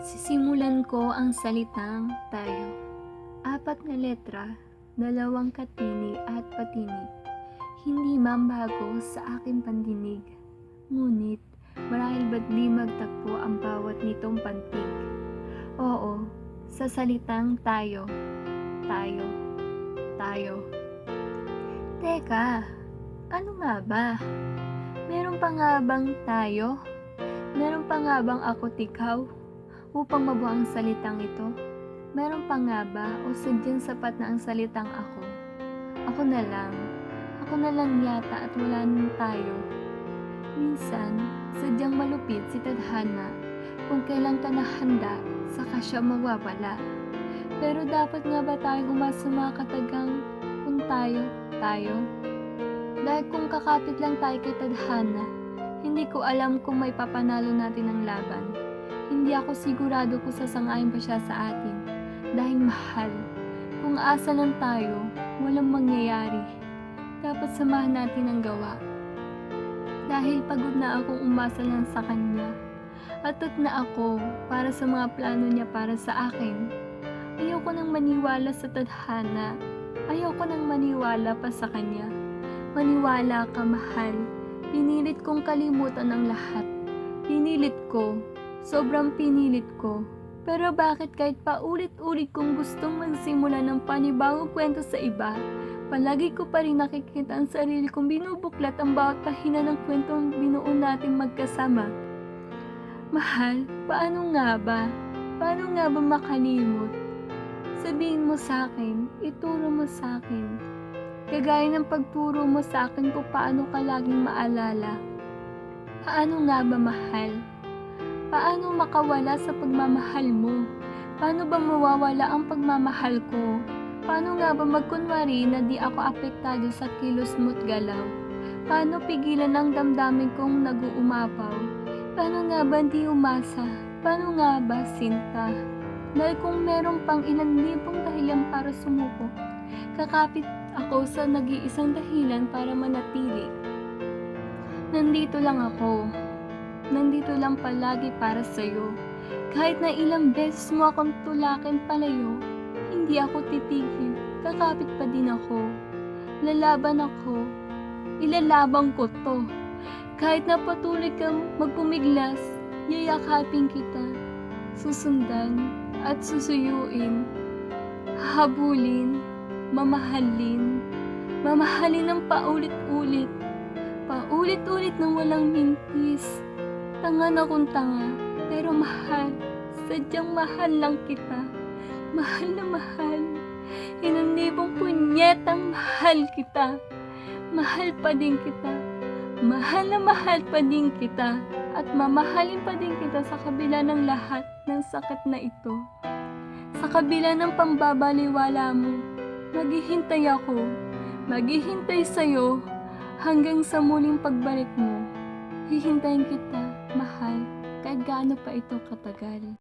Sisimulan ko ang salitang tayo. 4 na letra, 2 katini at patinig. Hindi mambago sa aking pandinig. Ngunit, marahil ba't di magtakpo ang bawat nitong pantig? Oo, sa salitang tayo, tayo, tayo. Teka, ano nga ba? Meron pa nga bang tayo? Meron pa nga bang ako't ikaw? Upang mabuo ang salitang ito? Meron pa nga ba o sadyang sapat na ang salitang ako? Ako na lang yata at wala nang tayo. Minsan, sadyang malupit si tadhana. Kung kailan ka nahanda, saka siya mawawala. Pero dapat nga ba tayong umasa mga katagang kung tayo? Dahil kung kakapit lang tayo kay tadhana, hindi ko alam kung may papanalo natin ang laban. Hindi ako sigurado kung sasangayon pa siya sa atin. Dahil mahal, kung asa lang tayo, walang mangyayari. Dapat samahan natin ang gawa. Dahil pagod na akong umasa lang sa kanya. Atot na ako para sa mga plano niya para sa akin. Ayoko nang maniwala sa tadhana. Ayoko nang maniwala pa sa kanya. Maniwala ka, mahal. Pinilit kong kalimutan ang lahat. Pinilit ko. Sobrang pinilit ko. Pero bakit kahit paulit-ulit kong gustong magsimula ng panibagong kwento sa iba, palagi ko pa rin nakikita ang sarili kong binubuklat ang bawat pahina ng kwentong binuo natin magkasama. Mahal, paano nga ba? Paano nga ba makalimot? Sabihin mo sa akin, ituro mo sa akin. Kagaya ng pagturo mo sa akin kung paano ka laging maalala. Paano nga ba, mahal? Paano makawala sa pagmamahal mo? Paano ba mawawala ang pagmamahal ko? Paano nga ba magkunwari na di ako apektado sa kilos mo't galaw? Paano pigilan ang damdamin kong nag-uumapaw? Paano nga ba di umasa? Paano nga ba, Sinta? Dahil kung meron pang ilang libong dahilan para sumuko, kakapit ako sa nag-iisang dahilan para manatili. Nandito lang ako. Nandito lang palagi para sa'yo. Kahit na ilang beses mo akong tulakin palayo, hindi ako titigil. Kakapit pa din ako. Lalaban ako. Ilalaban ko to. Kahit na patuloy kang magpumiglas, yayakapin kita. Susundan at susuyuin. Habulin. Mamahalin. Mamahalin ng paulit-ulit. Paulit-ulit ng walang mintis. Tanga na kung tanga, pero mahal. Sadyang mahal lang kita. Mahal na mahal. Inanibong punyetang mahal kita. Mahal pa din kita. Mahal na mahal pa din kita. At mamahalin pa din kita sa kabila ng lahat ng sakit na ito. Sa kabila ng pambabaliwala mo, maghihintay ako. Maghihintay sa'yo hanggang sa muling pagbalik mo. Hihintayin kita, mahal, kahit gaano pa ito katagal.